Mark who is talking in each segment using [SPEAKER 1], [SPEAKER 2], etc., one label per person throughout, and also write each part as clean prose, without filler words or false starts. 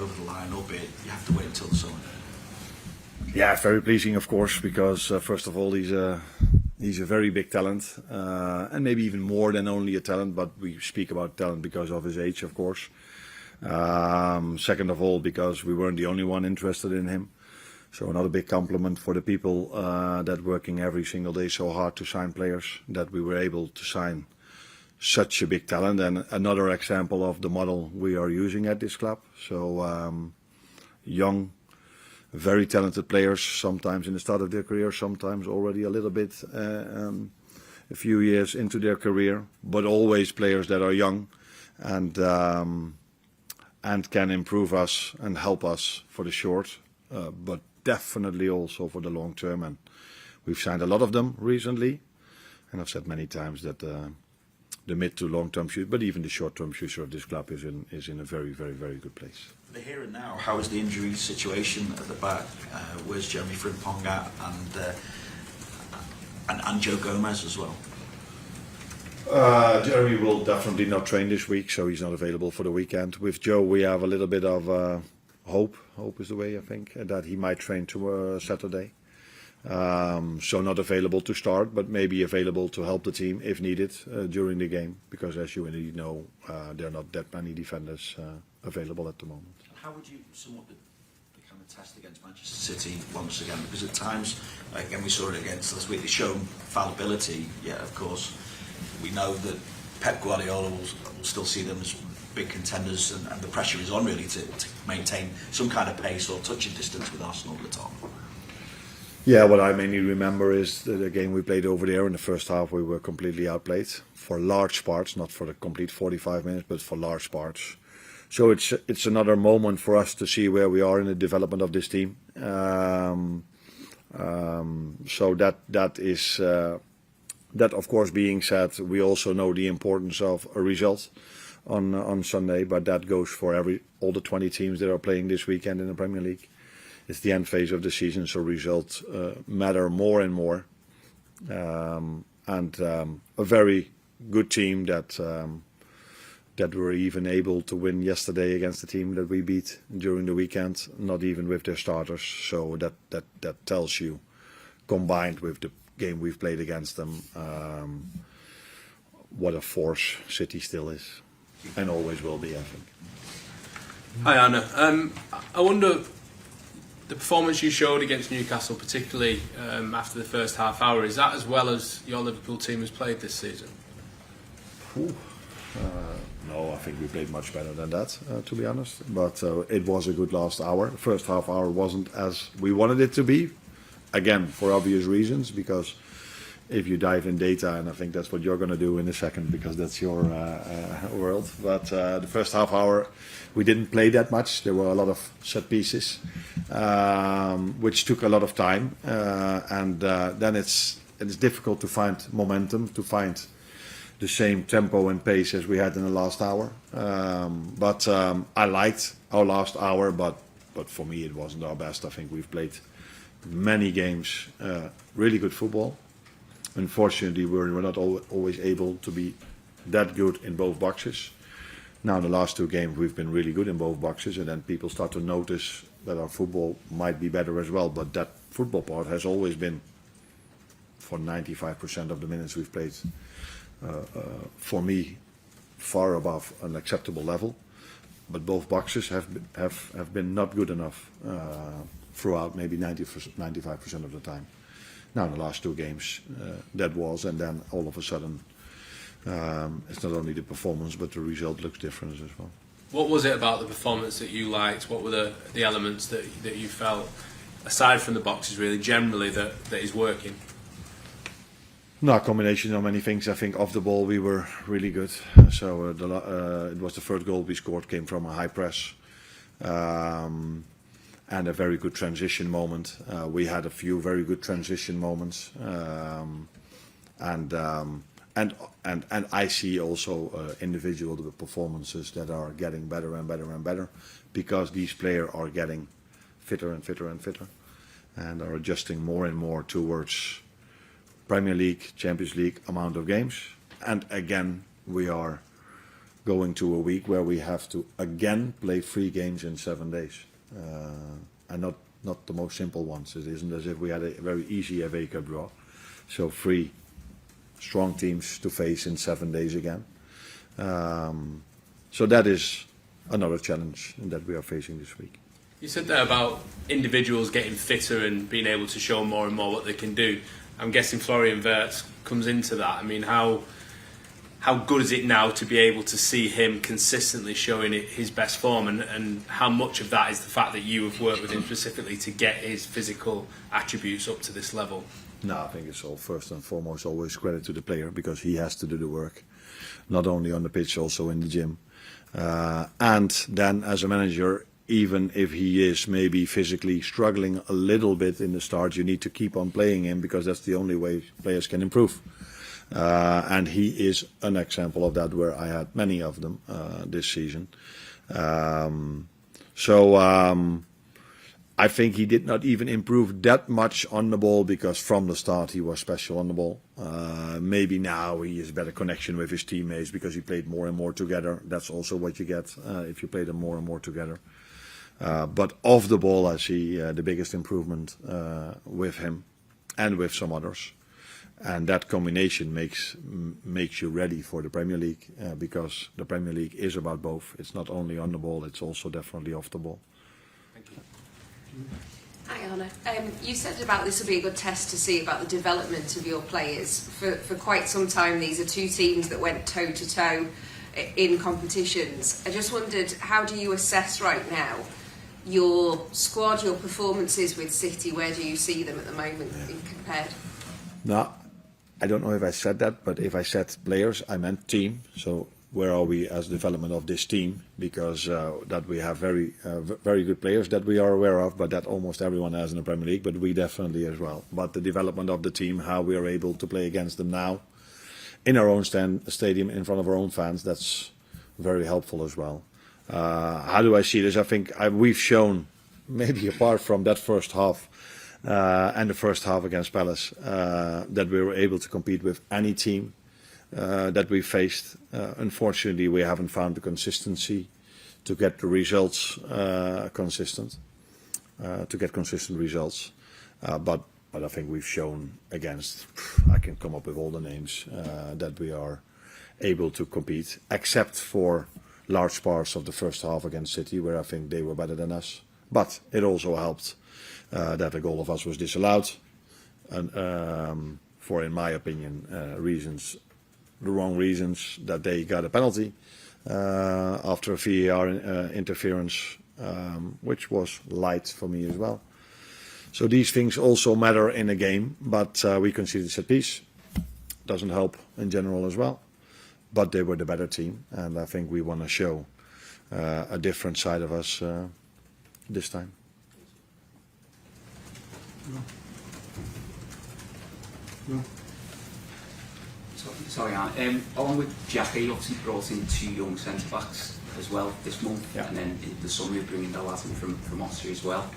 [SPEAKER 1] over the line, albeit you have to wait until the summer.
[SPEAKER 2] Yeah, very pleasing, of course, because first of all, he's a very big talent, and maybe even more than only a talent. But we speak about talent because of his age, of course. Second of all, because we weren't the only one interested in him. So another big compliment for the people that working every single day so hard to sign players, that we were able to sign such a big talent, and another example of the model we are using at this club. So young, very talented players, sometimes in the start of their career, sometimes already a little bit a few years into their career, but always players that are young and can improve us and help us for the short, but definitely also for the long term. And we've signed a lot of them recently, and I've said many times that the mid to long term future, but even the short term future of this club is in a very, very, very good place.
[SPEAKER 1] For the here and now, how is the injury situation at the back? Where's Jeremy Frimpong at, and Joe Gomez as well?
[SPEAKER 2] Jeremy will definitely not train this week, so he's not available for the weekend. With Joe, we have a little bit of hope. Hope is the way, I think, that he might train to Saturday. So not available to start, but maybe available to help the team if needed during the game, because as you already know, there are not that many defenders available at the moment.
[SPEAKER 1] How would you somewhat the kind of test against Manchester City once again? Because at times, again, we saw it against last week, they've shown fallibility, yet of course we know that Pep Guardiola will still see them as big contenders, and the pressure is on really to maintain some kind of pace or touching distance with Arsenal at the top.
[SPEAKER 2] Yeah, what I mainly remember is the game we played over there in the first half. We were completely outplayed for large parts, not for the complete 45 minutes, but for large parts. So it's another moment for us to see where we are in the development of this team. So that is that, of course, being said, we also know the importance of a result on Sunday, but that goes for all the 20 teams that are playing this weekend in the Premier League. It's the end phase of the season, so results matter more and more. And a very good team that were even able to win yesterday against the team that we beat during the weekend, not even with their starters. So that tells you, combined with the game we've played against them, what a force City still is, and always will be, I think.
[SPEAKER 3] Hi Arne, I wonder, the performance you showed against Newcastle, particularly after the first half hour, is that as well as your Liverpool team has played this season?
[SPEAKER 2] No, I think we played much better than that, to be honest. But it was a good last hour. The first half hour wasn't as we wanted it to be, again, for obvious reasons, because if you dive in data, and I think that's what you're going to do in a second, because that's your world. But the first half hour, we didn't play that much. There were a lot of set pieces, which took a lot of time, and then it's difficult to find momentum, to find the same tempo and pace as we had in the last hour. But I liked our last hour, but for me it wasn't our best. I think we've played many games, really good football. Unfortunately, we were not always able to be that good in both boxes. Now, in the last two games, we've been really good in both boxes, and then people start to notice that our football might be better as well. But that football part has always been, for 95% of the minutes we've played, for me, far above an acceptable level. But both boxes have been not good enough throughout, maybe 95% of the time. Now, in the last two games, that was, and then all of a sudden, it's not only the performance, but the result looks different as well.
[SPEAKER 3] What was it about the performance that you liked? What were the elements that you felt, aside from the boxes, really, generally, that is working?
[SPEAKER 2] No, a combination of many things. I think off the ball we were really good. So it was the first goal we scored came from a high press. And a very good transition moment. We had a few very good transition moments, and I see also individual performances that are getting better and better and better, because these players are getting fitter and fitter and fitter, and are adjusting more and more towards Premier League, Champions League amount of games. And again, we are going to a week where we have to again play 3 games in 7 days, and not the most simple ones. It isn't as if we had a very easy FA Cup draw. So 3 strong teams to face in 7 days again. So that is another challenge that we are facing this week.
[SPEAKER 3] You said there about individuals getting fitter and being able to show more and more what they can do. I'm guessing Florian Wirtz comes into that. I mean, how good is it now to be able to see him consistently showing his best form, and how much of that is the fact that you have worked with him specifically to get his physical attributes up to this level?
[SPEAKER 2] No, I think it's all first and foremost always credit to the player, because he has to do the work, not only on the pitch, also in the gym. And then as a manager, even if he is maybe physically struggling a little bit in the start, you need to keep on playing him, because that's the only way players can improve. And he is an example of that, where I had many of them this season. I think he did not even improve that much on the ball, because from the start he was special on the ball. Maybe now he has a better connection with his teammates because he played more and more together. That's also what you get if you play them more and more together. But off the ball, I see the biggest improvement with him and with some others. And that combination makes you ready for the Premier League, because the Premier League is about both. It's not only on the ball, it's also definitely off the ball.
[SPEAKER 3] Thank you.
[SPEAKER 4] Hi Arne. You said about this will be a good test to see about the development of your players. For quite some time, these are 2 teams that went toe to toe in competitions. I just wondered, how do you assess right now your squad, your performances with City? Where do you see them at the moment compared?
[SPEAKER 2] No, I don't know if I said that, but if I said players, I meant team. So where are we as development of this team? Because that we have very good players that we are aware of, but that almost everyone has in the Premier League, but we definitely as well. But the development of the team, how we are able to play against them now, in our own stadium, in front of our own fans, that's very helpful as well. How do I see this? I think we've shown, maybe apart from that first half, and the first half against Palace, that we were able to compete with any team that we faced. Unfortunately, we haven't found the consistency to get the results consistent, to get consistent results. But I think we've shown against, I can come up with all the names, that we are able to compete, except for large parts of the first half against City, where I think they were better than us. But it also helped that a goal of us was disallowed, and for, in my opinion, reasons, the wrong reasons, that they got a penalty after a VAR interference, which was light for me as well. So these things also matter in a game, but we conceded set piece. Doesn't help in general as well. But they were the better team, and I think we want to show a different side of us this time.
[SPEAKER 5] No. Sorry, Arne. Along with Jackie, obviously brought in 2 young centre-backs as well this month, and then in the summer you're bringing the lads in from Austria as well.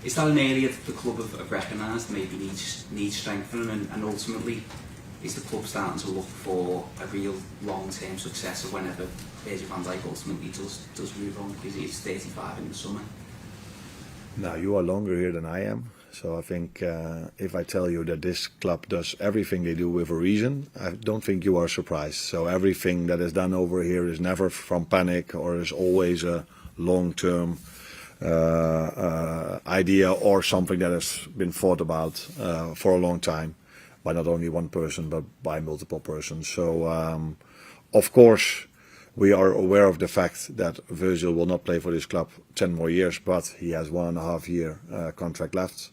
[SPEAKER 5] Is that an area that the club have recognised maybe needs strengthening, and ultimately is the club starting to look for a real long-term successor whenever Virgil van Dijk ultimately does move on, because he's 35 in the summer?
[SPEAKER 2] Now, you are longer here than I am, so I think if I tell you that this club does everything they do with a reason, I don't think you are surprised. So everything that is done over here is never from panic, or is always a long-term idea, or something that has been thought about for a long time by not only one person but by multiple persons. So of course we are aware of the fact that Virgil will not play for this club 10 more years, but he has 1.5 year contract left,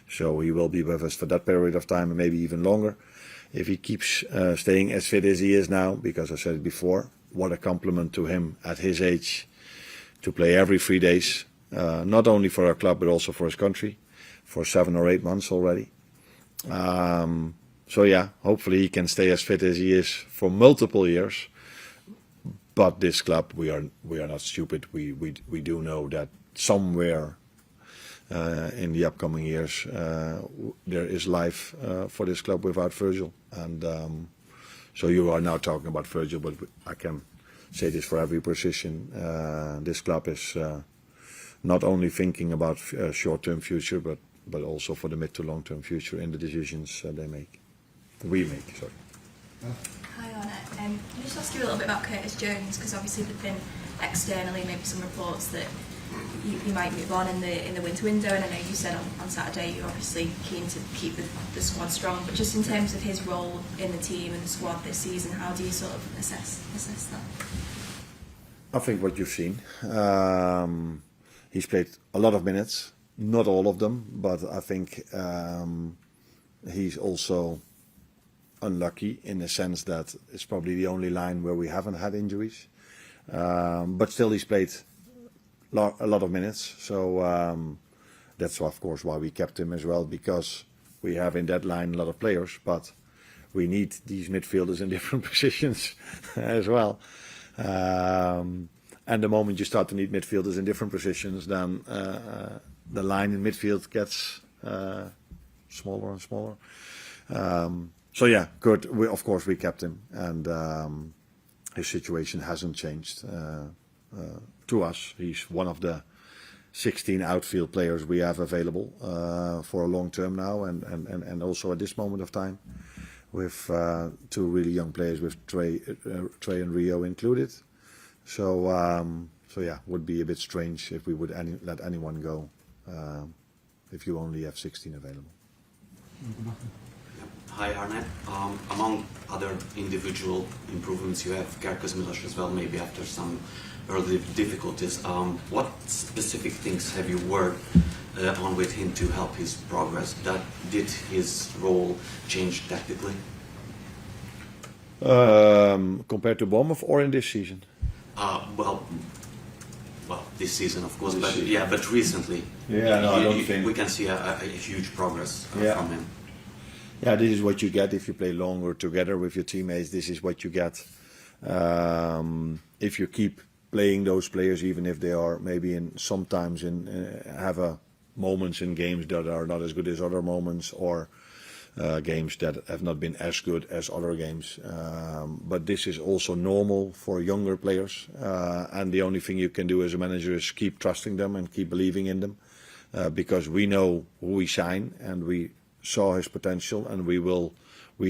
[SPEAKER 2] so he will be with us for that period of time, and maybe even longer if he keeps staying as fit as he is now, because I said it before, what a compliment to him at his age to play every 3 days, not only for our club but also for his country, for 7 or 8 months already. So yeah, hopefully he can stay as fit as he is for multiple years. But this club, we are not stupid. We do know that somewhere in the upcoming years there is life for this club without Virgil. And so you are now talking about Virgil, but I can say this for every position. This club is not only thinking about short-term future, but also for the mid to long-term future in the decisions we make. Sorry.
[SPEAKER 6] Hi Arne, can I just ask you a little bit about Curtis Jones, because obviously there've been externally maybe some reports that you might move on in the winter window, and I know you said on Saturday you're obviously keen to keep the squad strong, but just in terms of his role in the team and the squad this season, how do you sort of assess that?
[SPEAKER 2] I think what you've seen, he's played a lot of minutes, not all of them, but I think he's also unlucky in the sense that it's probably the only line where we haven't had injuries, but still he's played a lot of minutes, so that's of course why we kept him as well, because we have in that line a lot of players, but we need these midfielders in different positions as well. And the moment you start to need midfielders in different positions, then the line in midfield gets smaller and smaller. So yeah, good. Of course we kept him, and his situation hasn't changed. To us, he's one of the 16 outfield players we have available for a long term now, and also at this moment of time, with two really young players, with Trey and Rio included. So yeah, would be a bit strange if we would let anyone go if you only have 16 available.
[SPEAKER 7] Hi Arne. Among other individual improvements, you have Gerkas Miloš as well, maybe after some early difficulties. What specific things have you worked on with him to help his progress? Did his role change tactically?
[SPEAKER 2] Compared to Bournemouth or in this season?
[SPEAKER 7] Well, this season of course, but recently,
[SPEAKER 2] I don't think
[SPEAKER 7] we can see a huge progress from him.
[SPEAKER 2] Yeah, this is what you get if you play longer together with your teammates. This is what you get if you keep playing those players, even if they are maybe sometimes have moments in games that are not as good as other moments, or games that have not been as good as other games. But this is also normal for younger players, and the only thing you can do as a manager is keep trusting them and keep believing in them, because we know who we sign and we saw his potential, and we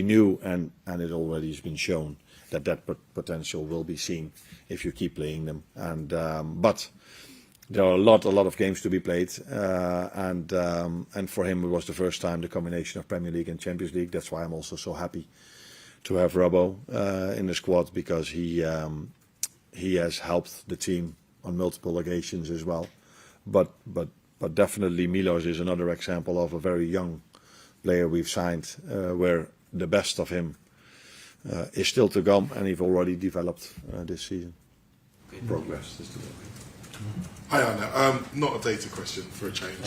[SPEAKER 2] knew, and it already has been shown that potential will be seen if you keep playing them. And but there are a lot of games to be played, and for him it was the first time the combination of Premier League and Champions League. That's why I'm also so happy to have Robbo in the squad, because he has helped the team on multiple occasions as well. But definitely Milos is another example of a very young player we've signed, where the best of him is still to come, and he's already developed this season.
[SPEAKER 7] Okay.
[SPEAKER 2] Progress is to go.
[SPEAKER 8] Hi Arne, not a data question for a change.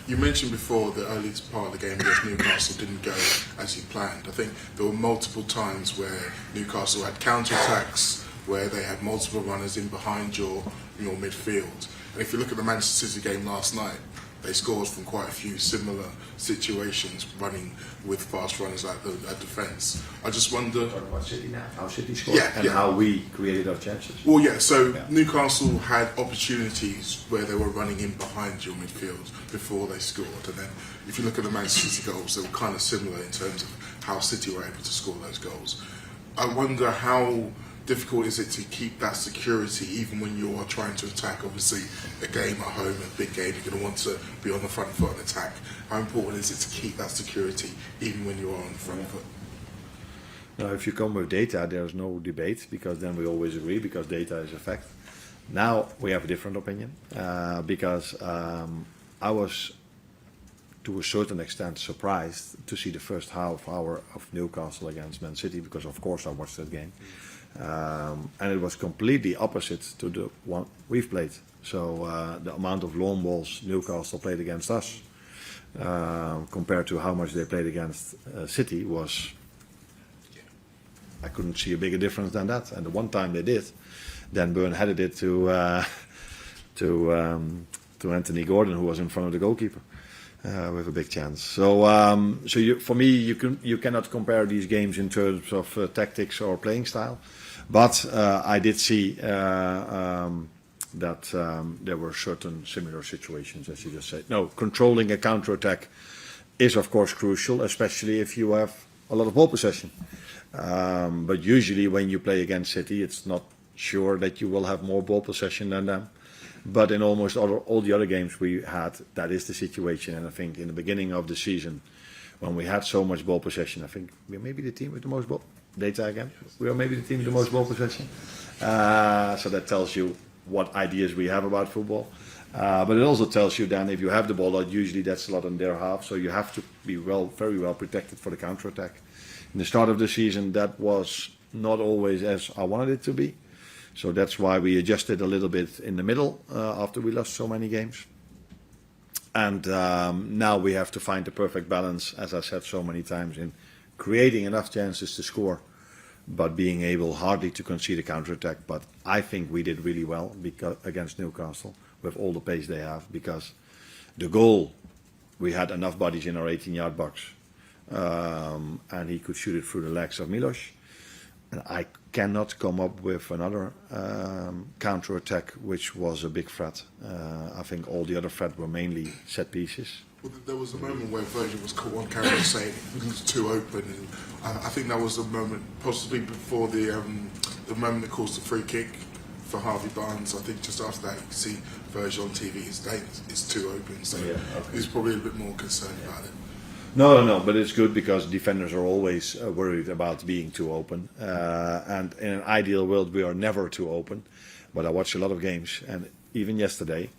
[SPEAKER 8] You mentioned before the early part of the game against Newcastle didn't go as you planned. I think there were multiple times where Newcastle had counter-attacks, where they had multiple runners in behind your midfield. And if you look at the Manchester City game last night, they scored from quite a few similar situations, running with fast runners like the defence. I just wonder...
[SPEAKER 2] Talking about City now, how City scored, how we created our chances.
[SPEAKER 8] Well, Newcastle had opportunities where they were running in behind your midfield before they scored. And then if you look at the Manchester City goals, they were kind of similar in terms of how City were able to score those goals. I wonder how difficult is it to keep that security even when you are trying to attack? Obviously, a game at home, a big game, you're going to want to be on the front foot and attack. How important is it to keep that security even when you are on the front foot?
[SPEAKER 2] Now, if you come with data, there's no debate, because then we always agree, because data is a fact. Now we have a different opinion, because I was, to a certain extent, surprised to see the first half hour of Newcastle against Man City, because of course I watched that game. And it was completely opposite to the one we've played. So the amount of long balls Newcastle played against us, compared to how much they played against City, was, I couldn't see a bigger difference than that. And the one time they did, then Burn headed it to Anthony Gordon, who was in front of the goalkeeper, with a big chance. So for me, you cannot compare these games in terms of tactics or playing style. But I did see that there were certain similar situations, as you just said. No, controlling a counter-attack is of course crucial, especially if you have a lot of ball possession. But usually when you play against City, it's not sure that you will have more ball possession than them. But in almost all the other games we had, that is the situation. And I think in the beginning of the season, when we had so much ball possession, I think we are maybe the team with the most ball data again. We are maybe the team with the most ball possession. So that tells you what ideas we have about football. But it also tells you then if you have the ball, usually that's a lot on their half. So you have to be very well protected for the counter-attack. In the start of the season, that was not always as I wanted it to be. So that's why we adjusted a little bit in the middle after we lost so many games. And now we have to find the perfect balance, as I said so many times, in creating enough chances to score, but being able hardly to concede a counter-attack. But I think we did really well against Newcastle with all the pace they have, because the goal, we had enough bodies in our 18-yard box, and he could shoot it through the legs of Milos. And I cannot come up with another counter-attack which was a big threat. I think all the other threats were mainly set pieces.
[SPEAKER 8] Well, there was a moment where Virgil was caught on camera saying it was too open, and I think that was the moment, possibly before the moment that caused the free kick for Harvey Barnes. I think just after that, you can see Virgil on TV saying it's too open, so
[SPEAKER 2] Yeah, okay.
[SPEAKER 8] he was probably a bit more concerned about it.
[SPEAKER 2] No, but it's good because defenders are always worried about being too open. And in an ideal world, we are never too open. But I watch a lot of games, and even yesterday,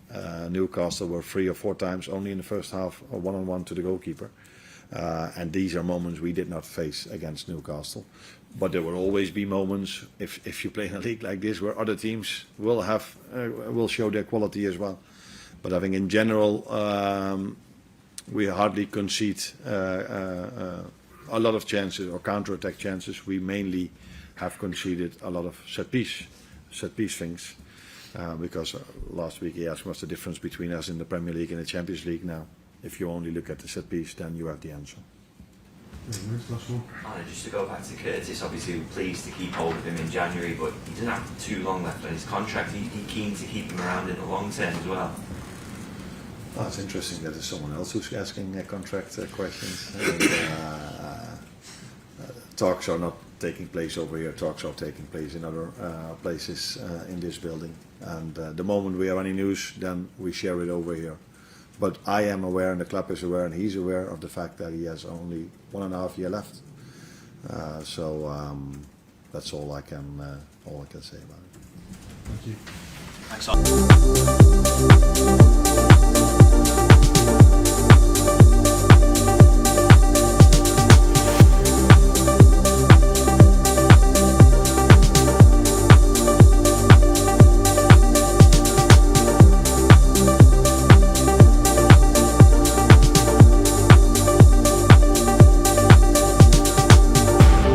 [SPEAKER 2] Newcastle were 3 or 4 times only in the first half, or 1-on-1 to the goalkeeper. And these are moments we did not face against Newcastle. But there will always be moments, if you play in a league like this, where other teams will show their quality as well. But I think in general, we hardly concede a lot of chances or counter-attack chances. We mainly have conceded a lot of set piece things. Because last week he asked what's the difference between us in the Premier League and the Champions League now. If you only look at the set piece, then you have the answer.
[SPEAKER 9] Arne, just to go back to Curtis, obviously we're pleased to keep hold of him in January, but he doesn't have too long left on his contract. He's keen to keep him around in the long term as well.
[SPEAKER 2] Oh, it's interesting that there's someone else who's asking contract questions. Talks are not taking place over here. Talks are taking place in other places in this building. And the moment we have any news, then we share it over here. But I am aware, and the club is aware, and he's aware of the fact that he has only 1.5 years left. So that's all I can say about it.
[SPEAKER 1] Thanks, Arne.